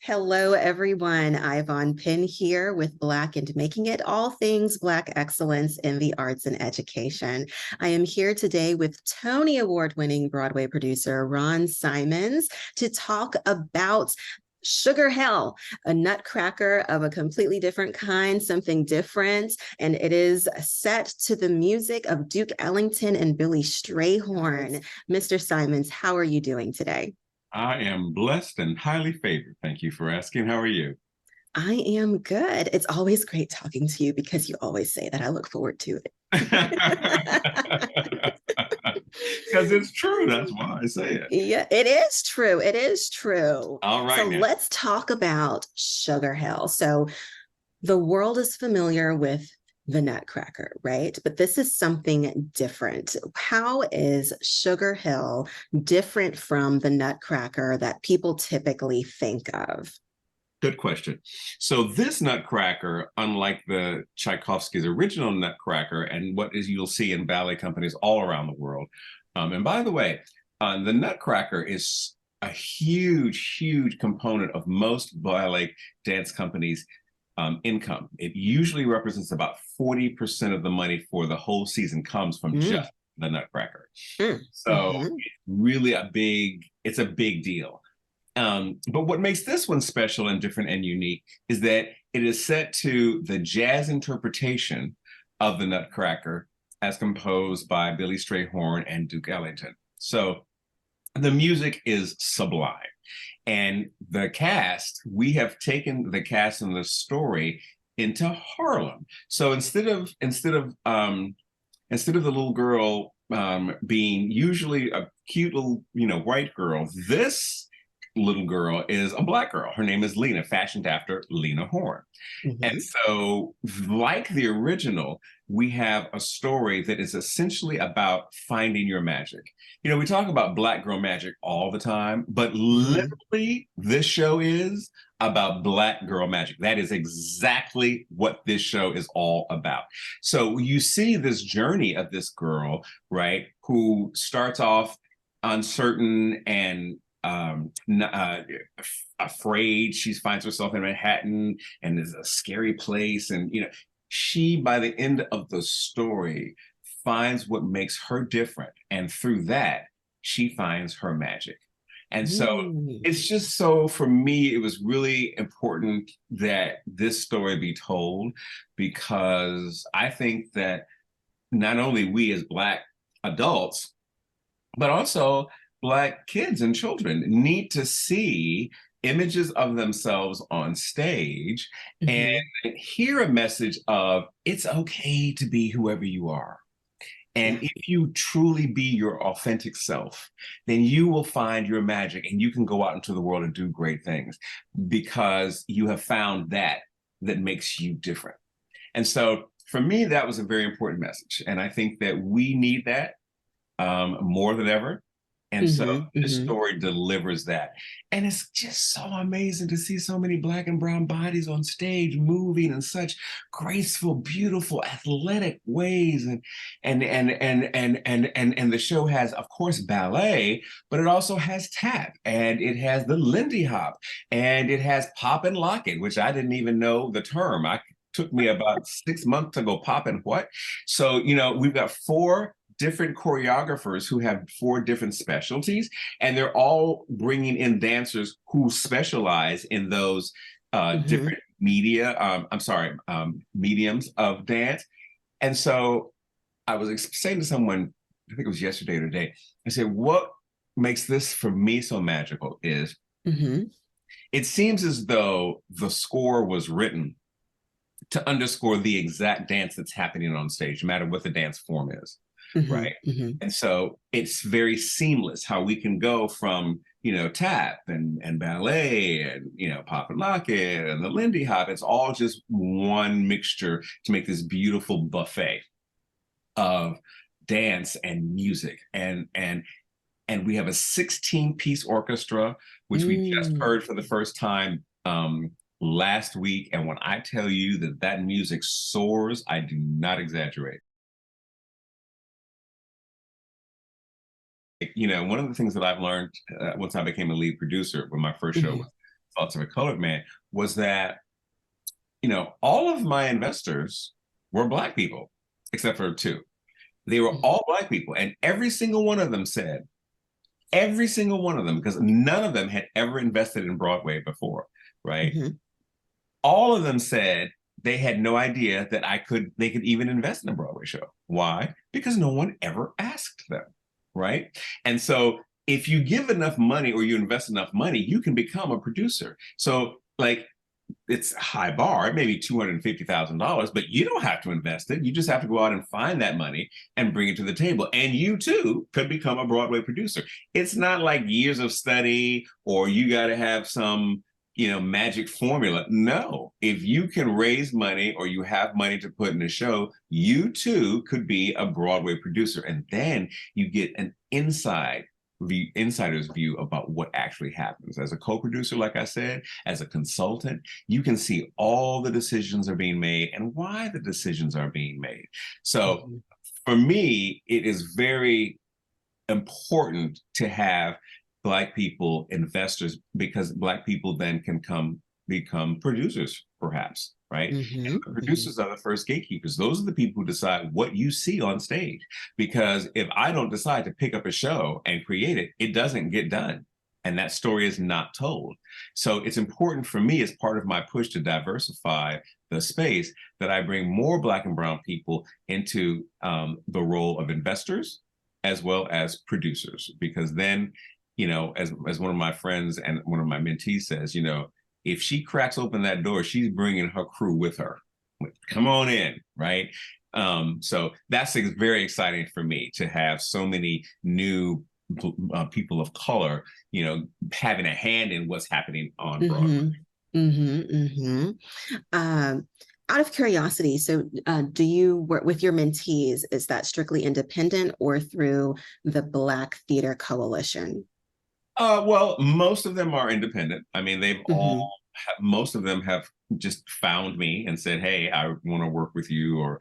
Hello, everyone. Ayvaunn Penn here with Black and Making It, all things Black excellence in the arts and education. I am here today with Tony Award-winning Broadway producer Ron Simons to talk about Sugar Hell, a nutcracker of a completely different kind, something different. And it is set to the music of Duke Ellington and Billy Strayhorn. Mr. Simons, how are you doing today? I am blessed and highly favored. Thank you for asking. How are you? I am good. It's always great talking to you because you always say that. I look forward to it. Because it's true. That's why I say it. Yeah, it is true. It is true. All So right now. let's talk about Sugar Hill. So the world is familiar with the Nutcracker, right? But this is something different. How is Sugar Hill different from the Nutcracker that people typically think of? Good question. So this Nutcracker, unlike the Tchaikovsky's original Nutcracker, and what is you'll see in ballet companies all around the world. And by the way, the Nutcracker is a huge, huge component of most ballet dance companies' income. It usually represents about 40% of the money for the whole season comes from just the Nutcracker. So it's really it's a big deal. But what makes this one special and different and unique is that it is set to the jazz interpretation of the Nutcracker as composed by Billy Strayhorn and Duke Ellington. So the music is sublime. And the cast, we have taken the cast and the story into Harlem. So instead of the little girl being usually a cute little white girl, this little girl is a Black girl. Her name is Lena, fashioned after Lena Horne. And so, like the original, we have a story that is essentially about finding your magic. We talk about Black girl magic all the time, but literally, this show is about Black girl magic. That is exactly what this show is all about. So you see this journey of this girl, right, who starts off uncertain and afraid. She finds herself in Manhattan and is a scary place. And, she, by the end of the story, finds what makes her different. And through that, she finds her magic. And so it's just for me, it was really important that this story be told, because I think that not only we as Black adults, but also Black kids and children need to see images of themselves on stage and hear a message of it's okay to be whoever you are. And if you truly be your authentic self, then you will find your magic and you can go out into the world and do great things because you have found that makes you different. And so for me, that was a very important message. And I think that we need that more than ever. And so this story delivers that. And it's just so amazing to see so many Black and brown bodies on stage moving in such graceful, beautiful, athletic ways. And the show has, of course, ballet, but it also has tap, and it has the Lindy Hop, and it has pop and lock it, which I didn't even know the term. Took me about 6 months to go pop and what. So, we've got 4 different choreographers who have 4 different specialties, and they're all bringing in dancers who specialize in those different mediums of dance. And so I was saying to someone, I think it was yesterday or today, I said, what makes this for me so magical is it seems as though the score was written to underscore the exact dance that's happening on stage, no matter what the dance form is. Right. And so it's very seamless how we can go from, tap and ballet and, pop and lock it and the Lindy Hop. It's all just one mixture to make this beautiful buffet of dance and music. And we have a 16-piece orchestra, which we just heard for the first time last week. And when I tell you that music soars, I do not exaggerate. One of the things that I've learned once I became a lead producer when my first show was thoughts of a colored man was that, all of my investors were Black people, except for two. They were all Black people. And every single one of them said, every single one of them, because none of them had ever invested in Broadway before, right? Mm-hmm. All of them said they had no idea that they could even invest in a Broadway show. Why? Because no one ever asked them, right? And so if you give enough money or you invest enough money, you can become a producer. So like, it's a high bar, maybe $250,000, but you don't have to invest it. You just have to go out and find that money and bring it to the table. And you too could become a Broadway producer. It's not like years of study or you got to have some, magic formula. No, if you can raise money or you have money to put in a show, you too could be a Broadway producer. And then you get an insider's view about what actually happens. As a co-producer, like I said, as a consultant, you can see all the decisions are being made and why the decisions are being made. So for me, it is very important to have Black people investors, because Black people then can become producers, perhaps, right? And the producers are the first gatekeepers. Those are the people who decide what you see on stage. Because if I don't decide to pick up a show and create it, it doesn't get done. And that story is not told. So it's important for me, as part of my push to diversify the space, that I bring more Black and brown people into the role of investors as well as producers. Because then, as one of my friends and one of my mentees says, if she cracks open that door, she's bringing her crew with her. Come on in, right? So that's very exciting for me to have so many new people of color, having a hand in what's happening on Broadway. Out of curiosity, so do you work with your mentees? Is that strictly independent or through the Black Theater Coalition? Well, most of them are independent. I mean, most of them have just found me and said, "Hey, I want to work with you," or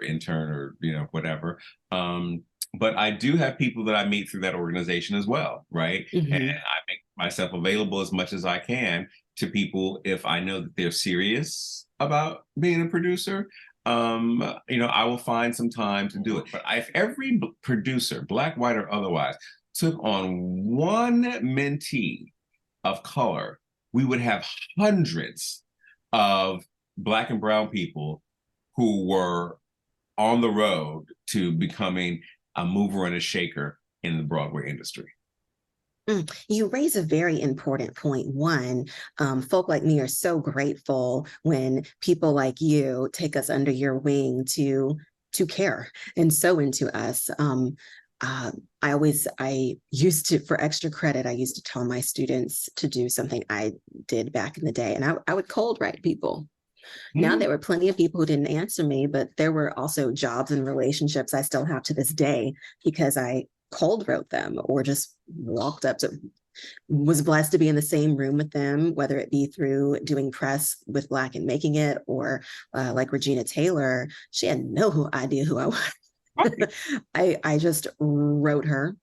intern, or whatever. But I do have people that I meet through that organization as well, right? And I make myself available as much as I can to people if I know that they're serious about being a producer. I will find some time to do it. But if every producer, Black, white, or otherwise, took on one mentee of color, we would have hundreds of Black and brown people who were on the road to becoming a mover and a shaker in the Broadway industry. You raise a very important point. One, folk like me are so grateful when people like you take us under your wing to care and so into us. I used to, for extra credit, I used to tell my students to do something I did back in the day, and I would cold write people. Now, there were plenty of people who didn't answer me, but there were also jobs and relationships I still have to this day because I cold wrote them or just walked up to, was blessed to be in the same room with them, whether it be through doing press with Black and Making It or like Regina Taylor. She had no idea who I was. I just wrote her.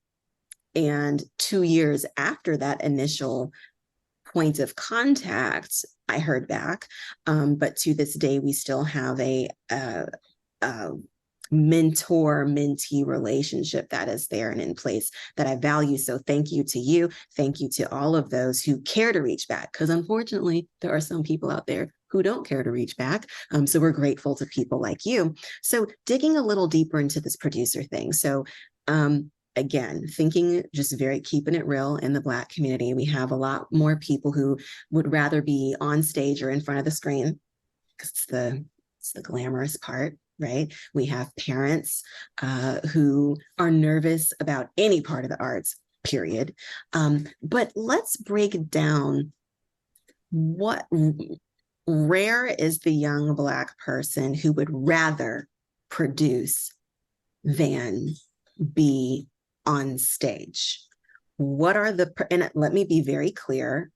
And 2 years after that initial point of contact, I heard back. But to this day, we still have a mentor-mentee relationship that is there and in place that I value. So thank you to you. Thank you to all of those who care to reach back, because unfortunately, there are some people out there who don't care to reach back. So we're grateful to people like you. So digging a little deeper into this producer thing. So again, thinking just very keeping it real in the Black community, we have a lot more people who would rather be on stage or in front of the screen because it's the glamorous part, right? We have parents who are nervous about any part of the arts, period. But let's break down what rare is the young Black person who would rather produce than be on stage. What are and let me be very clear,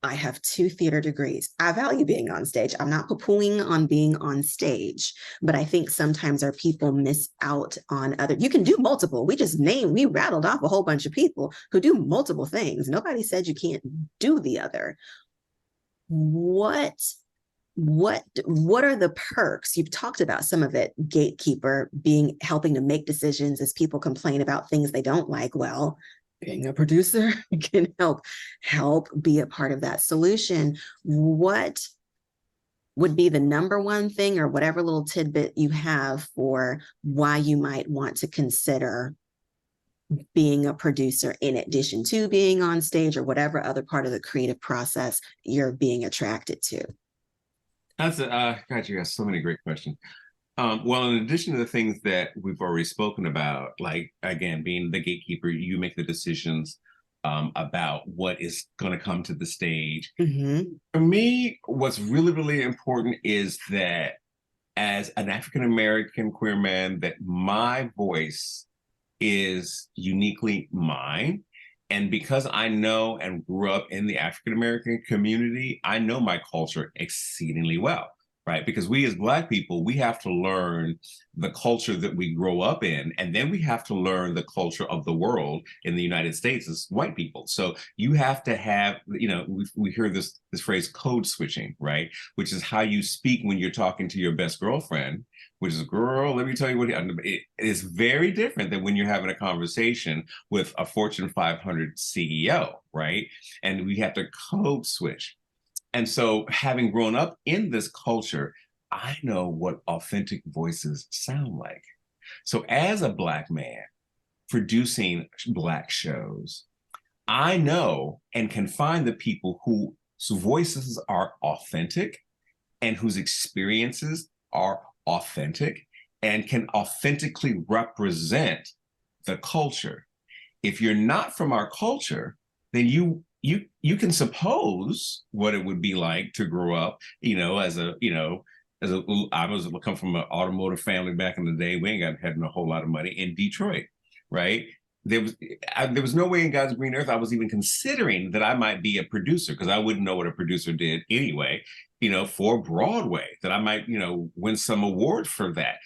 I have 2 theater degrees. I value being on stage. I'm not poo-pooing on being on stage, but I think sometimes our people miss out on other. You can do multiple. We rattled off a whole bunch of people who do multiple things. Nobody said you can't do the other. What what are the perks? You've talked about some of it, gatekeeper, being helping to make decisions as people complain about things they don't like. Well, being a producer can help be a part of that solution. What would be the number one thing, or whatever little tidbit you have for why you might want to consider being a producer in addition to being on stage, or whatever other part of the creative process you're being attracted to? That's a, God, you got so many great questions. Well, in addition to the things that we've already spoken about, like again, being the gatekeeper, you make the decisions about what is going to come to the stage. Mm-hmm. For me, what's really, really important is that as an African American queer man, that my voice is uniquely mine. And because I know and grew up in the African American community, I know my culture exceedingly well, right? Because we as Black people, we have to learn the culture that we grow up in, and then we have to learn the culture of the world in the United States as white people. So you have to have, we hear this phrase code switching, right? Which is how you speak when you're talking to your best girlfriend, which is, girl, let me tell you what, it is very different than when you're having a conversation with a Fortune 500 CEO, right? And we have to code switch. And so, having grown up in this culture, I know what authentic voices sound like. So, as a Black man producing Black shows, I know and can find the people whose voices are authentic and whose experiences are authentic and can authentically represent the culture. If you're not from our culture, then you can suppose what it would be like to grow up, I was come from an automotive family back in the day. We ain't had a whole lot of money in Detroit, right? There was no way in God's green earth I was even considering that I might be a producer, because I wouldn't know what a producer did anyway, for Broadway, that I might, win some award for that.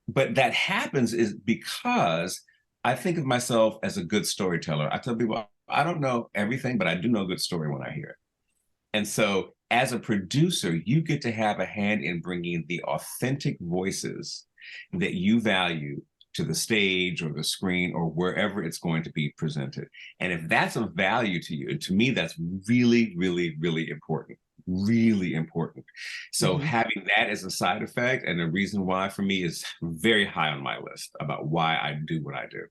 But that happens is because I think of myself as a good storyteller. I tell people, I don't know everything, but I do know a good story when I hear it. And so as a producer, you get to have a hand in bringing the authentic voices that you value to the stage or the screen or wherever it's going to be presented. And if that's of value to you, and to me, that's really, really, really important. Really important. So having that as a side effect and a reason why for me is very high on my list about why I do what I do.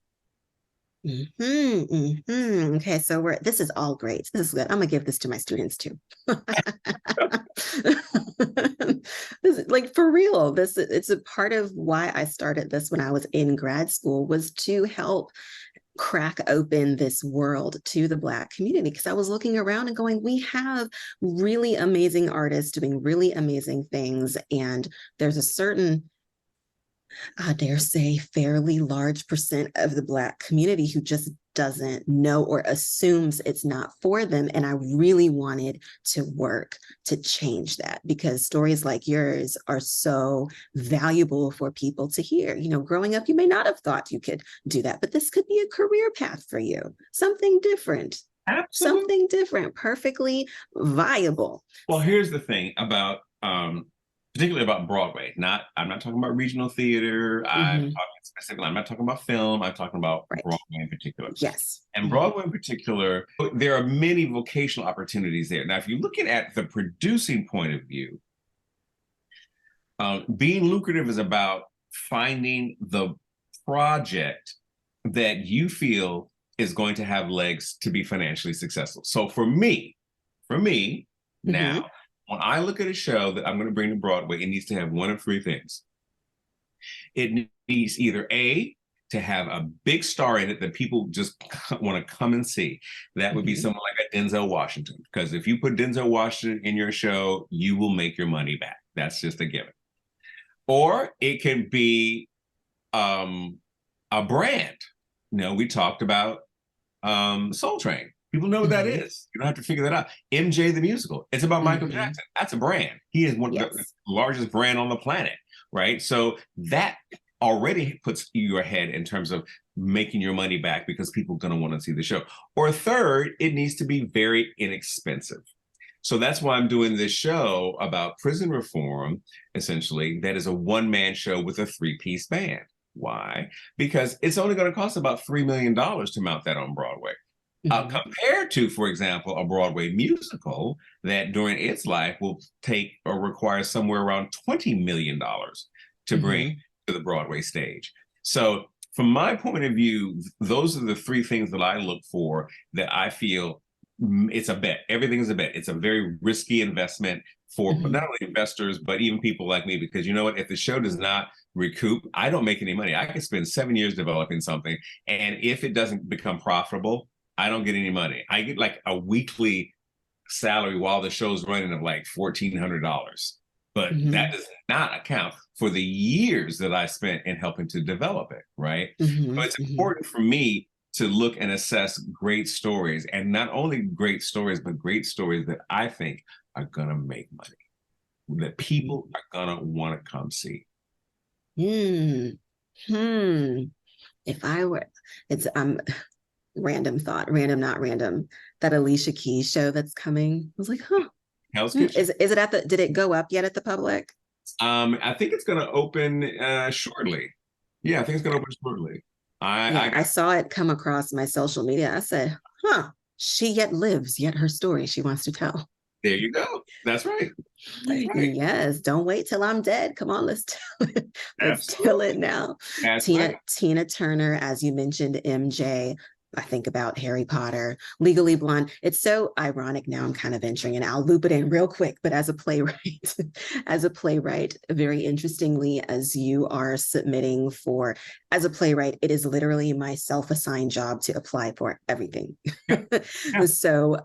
Okay, so this is all great. This is good. I'm gonna give this to my students too. This is, like, for real. It's a part of why I started this when I was in grad school, was to help crack open this world to the Black community, because I was looking around and going, we have really amazing artists doing really amazing things, and there's a certain, I dare say, fairly large percent of the Black community who just doesn't know or assumes it's not for them. And I really wanted to work to change that, because stories like yours are so valuable for people to hear. Growing up, you may not have thought you could do that, but this could be a career path for you, something different. Absolutely. Something different, perfectly viable. Well, here's the thing about particularly about Broadway. I'm not talking about regional theater. I'm talking specifically, I'm not talking about film. I'm talking about Broadway in particular. Yes. And Broadway in particular, there are many vocational opportunities there. Now, if you're looking at the producing point of view, being lucrative is about finding the project that you feel is going to have legs to be financially successful. So for me, now, when I look at a show that I'm going to bring to Broadway, it needs to have one of three things. It needs either A, to have a big star in it that people just want to come and see. That would be someone like a Denzel Washington, because if you put Denzel Washington in your show, you will make your money back. That's just a given. Or it can be a brand. We talked about Soul Train. People know what that Hmm. is. You don't have to figure that out. MJ the musical. It's about Michael Hmm. Jackson. That's a brand. He is one of the Yes. largest brand on the planet, right? So that already puts you ahead in terms of making your money back because people are going to want to see the show. Or third, it needs to be very inexpensive. So that's why I'm doing this show about prison reform, essentially, that is a one-man show with a three-piece band. Why? Because it's only going to cost about $3 million to mount that on Broadway. Hmm. Compared to, for example, a Broadway musical that during its life will take or require somewhere around $20 million to bring Hmm. to the Broadway stage. So, from my point of view, those are the three things that I look for that I feel it's a bet. Everything is a bet. It's a very risky investment for Hmm. not only investors, but even people like me, because you know what? If the show does not recoup, I don't make any money. I could spend 7 years developing something. And if it doesn't become profitable, I don't get any money. I get like a weekly salary while the show's running of like $1,400. But that Hmm. does not account for the years that I spent in helping to develop it, right? Hmm. So it's Hmm. important for me to look and assess great stories, and not only great stories, but great stories that I think are going to make money, that people are going to want to come see. Hmm. Hmm. If I were, it's random thought, random, not random. That Alicia Keys show that's coming. I was like, huh. Hell's Kitchen. Is it at the? Did it go up yet at the public? I think it's going to open shortly. Yeah, I think it's going to open shortly. I Yeah, I got saw it come across my social media. I said, huh. She yet lives, yet her story she wants to tell. there. You go. That's right. That's right. Yes, don't wait till I'm dead. Come on, let's tell it. Let's tell it Absolutely. now. That's right. Tina Turner, as you mentioned, MJ. I think about Harry Potter, Legally Blonde. It's so ironic now. I'm kind of venturing, and I'll loop it in real quick. But as a playwright, as a playwright, very interestingly, as you are submitting for, as a playwright, it is literally my self-assigned job to apply for everything. Yeah. Yeah. So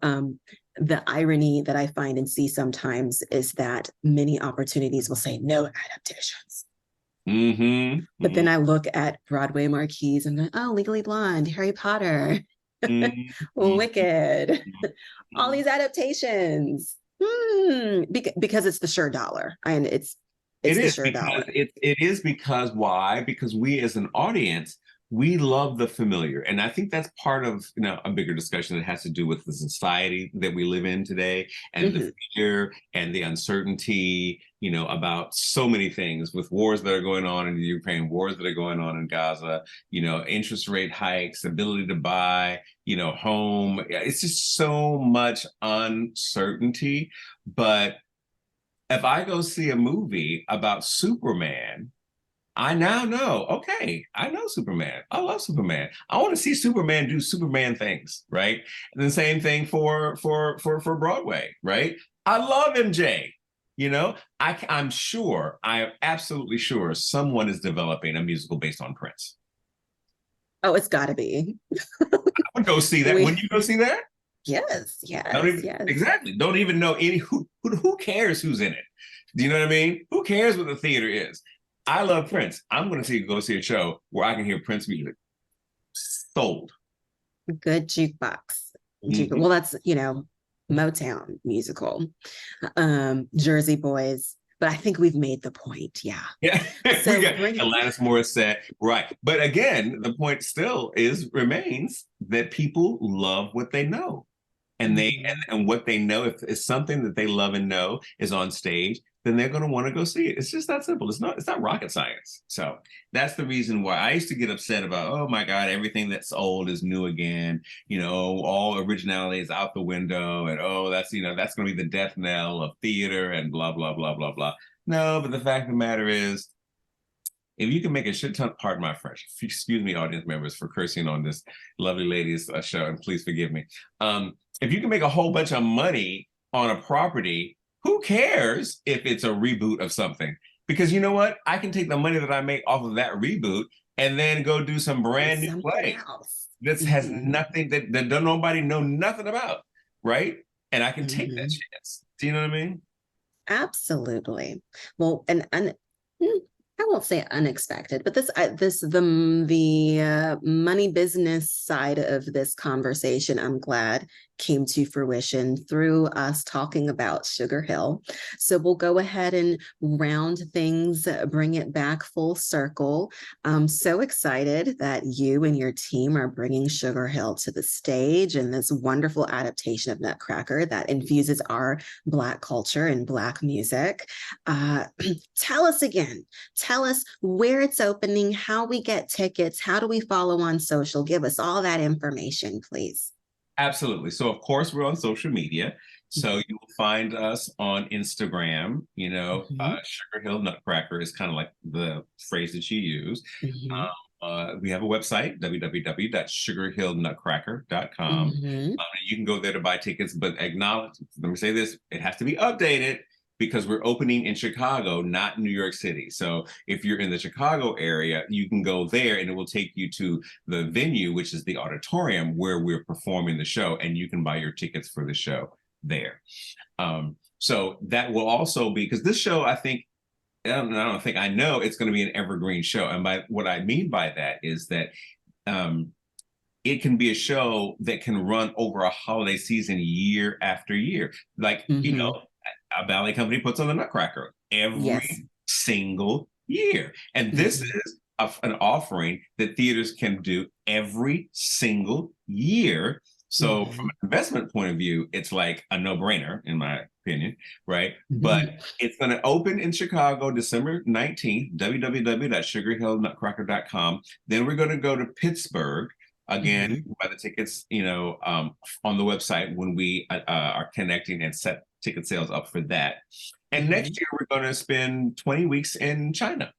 the irony that I find and see sometimes is that many opportunities will say no adaptations. Mm-hmm. But then Mm-hmm. I look at Broadway marquees and go, oh, Legally Blonde, Harry Potter, Mm-hmm. Wicked, all Mm-hmm. these adaptations. Because it's the sure dollar. And It it's the is sure because dollar. it is because why? Because we as an audience, we love the familiar. And I think that's part of, a bigger discussion that has to do with the society that we live in today and the Mhm. fear and the uncertainty, about so many things with wars that are going on in the Ukraine, wars that are going on in Gaza, interest rate hikes, ability to buy, home. It's just so much uncertainty. But if I go see a movie about Superman, I now know, okay, I know Superman. I love Superman. I want to see Superman do Superman things, right? And the same thing for Broadway, right? I love MJ. I'm sure, I am absolutely sure someone is developing a musical based on Prince. Oh, it's got to be. I would go see that. We, Wouldn't you go see that? yes, Don't yes, even yes. exactly. Don't even know any who cares who's in it. Do you know what I mean? Who cares what the theater is? I love Prince. I'm going to go see a show where I can hear Prince music. Sold. Good jukebox. Mm-hmm. Well, that's, Motown musical, Jersey Boys. But I think we've made the point. Yeah. Yeah, we So got bring, Alanis Morissette, right? But again, the point still remains that people love what they know. And they Mhm. and what they know, if it's something that they love and know is on stage, then they're going to want to go see it. It's just that simple. It's not rocket science. So that's the reason why I used to get upset about, oh my God, everything that's old is new again. All originality is out the window, and oh, that's going to be the death knell of theater and blah blah blah blah blah. No, but the fact of the matter is, if you can make a shit ton, pardon my French, excuse me, audience members, for cursing on this lovely lady's show, and please forgive me. If you can make a whole bunch of money on a property, who cares if it's a reboot of something? Because you know what? I can take the money that I make off of that reboot and then go do some And brand new something play. else. This has Hmm. nothing that don't nobody know nothing about, right? And I can take that Hmm. chance. Do you know what I mean? Absolutely. Well, and I won't say unexpected, but the money business side of this conversation, I'm glad came to fruition through us talking about Sugar Hill. So we'll go ahead and round things, bring it back full circle. I'm so excited that you and your team are bringing Sugar Hill to the stage and this wonderful adaptation of Nutcracker that infuses our Black culture and Black music. Uh, Tell us again. Tell us where it's opening, how we get tickets, how do we follow on social? Give us all that information, please. Absolutely. So, of course, we're on social media. So you will find us on Instagram. Mhm, Sugar Hill Nutcracker is kind of like the phrase that you use. mhm, We have a website, www.sugarhillnutcracker.com. mhm. You can go there to buy tickets, but acknowledge, let me say this, it has to be updated because we're opening in Chicago, not New York City. So if you're in the Chicago area, you can go there and it will take you to the venue, which is the auditorium where we're performing the show, and you can buy your tickets for the show there. So that will also be, because this show, I know it's going to be an evergreen show. And by what I mean by that is that um, it can be a show that can run over a holiday season year after year. Like, Mhm. a ballet company puts on the Nutcracker Yes. every single year. And this Mhm, is an offering that theaters can do every single year. So, from mhm, an investment point of view, it's like a no brainer, in my opinion, right? But mhm, it's going to open in Chicago December 19th, www.sugarhillnutcracker.com. Then we're going to go to Pittsburgh again, mhm, buy the tickets, on the website when we are connecting and set ticket sales up for that. And mhm. next year, we're going to spend 20 weeks in China,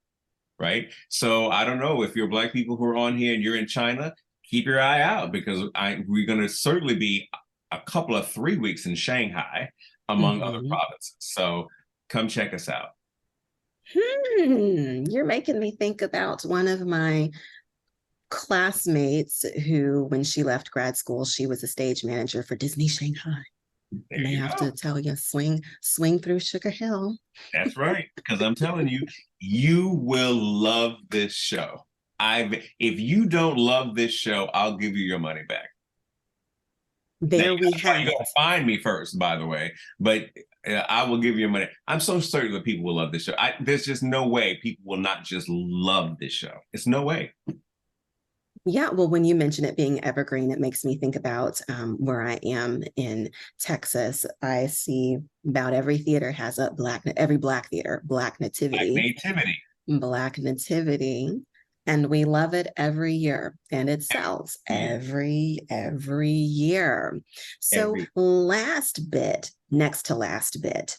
right? So I don't know if you're Black people who are on here and you're in China, keep your eye out because we're going to certainly be a couple of 3 weeks in Shanghai, among other Mhm. provinces. So come check us out. You're making me think about one of my classmates who, when she left grad school, she was a stage manager for Disney Shanghai. There And they you have go. to tell you, swing through Sugar Hill. That's right. Because I'm telling you, you will love this show. If you don't love this show, I'll give you your money back. Now, There we you have got to it. find me first, by the way, but I will give you your money. I'm so certain that people will love this show. There's just no way people will not just love this show. It's no way. Yeah, well, when you mention it being evergreen, it makes me think about where I am in Texas. I see about every theater has every Black theater, Black nativity. Black Nativity, and we love it every year, and it sells Yeah, every year. So, every. next to last bit,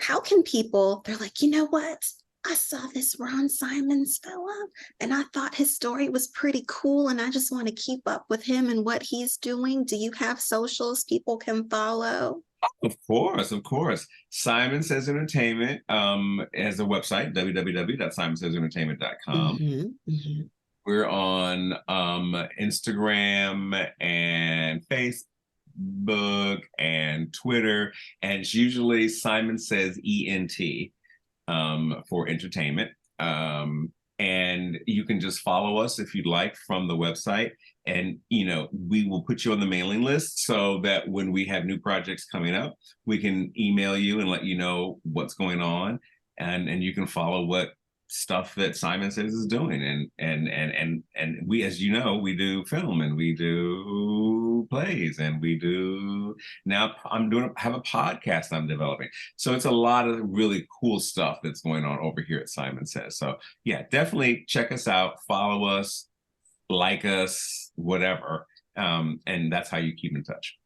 how can people, they're like, you know what? I saw this Ron Simons fella and I thought his story was pretty cool and I just want to keep up with him and what he's doing. Do you have socials people can follow? Of course, of course. Simon Says Entertainment has a website, www.simonsays.entertainment.com. Mm-hmm, mm-hmm, We're on Instagram and Facebook and Twitter, and it's usually Simon Says ENT for entertainment. And you can just follow us if you'd like from the website. And, we will put you on the mailing list so that when we have new projects coming up, we can email you and let you know what's going on. And you can follow what stuff that Simon Says is doing. And we, as you know, we do film and we do plays and we do now have a podcast I'm developing. So it's a lot of really cool stuff that's going on over here at Simon Says. So yeah, definitely check us out, follow us, like us, whatever. And that's how you keep in touch.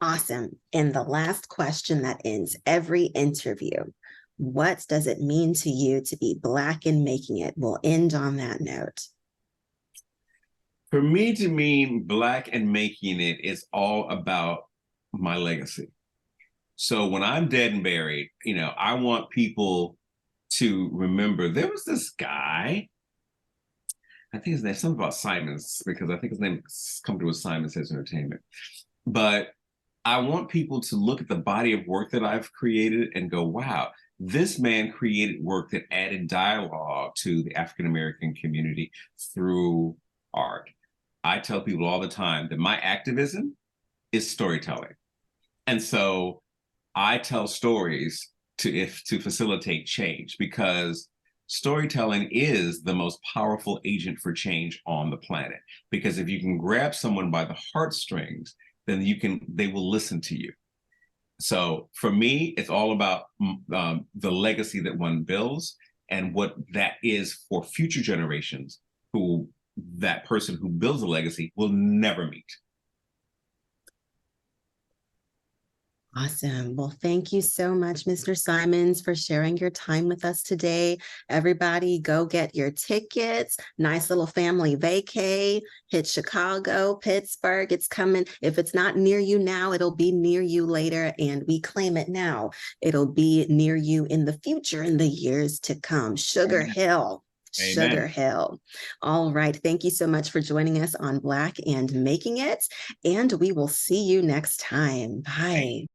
awesome. And the last question that ends every interview. What does it mean to you to be Black and making it? We'll end on that note. For me to mean Black and making it is all about my legacy. So when I'm dead and buried, I want people to remember there was this guy. I think his name something about Simon's because I think his name company was Simon Says Entertainment. But I want people to look at the body of work that I've created and go, wow, This man created work that added dialogue to the African American community through art. I tell people all the time that my activism is storytelling. And so I tell stories to facilitate change, because storytelling is the most powerful agent for change on the planet. Because if you can grab someone by the heartstrings, then they will listen to you. So for me, it's all about the legacy that one builds and what that is for future generations who that person who builds a legacy will never meet. Awesome. Well, thank you so much, Mr. Simons, for sharing your time with us today. Everybody, go get your tickets. Nice little family vacay. Hit Chicago, Pittsburgh. It's coming. If it's not near you now, it'll be near you later. And we claim it now. It'll be near you in the future, in the years to come. Sugar Amen. Hill. Amen. Sugar Hill. All right. Thank you so much for joining us on Black and Making It. And we will see you next time. Bye.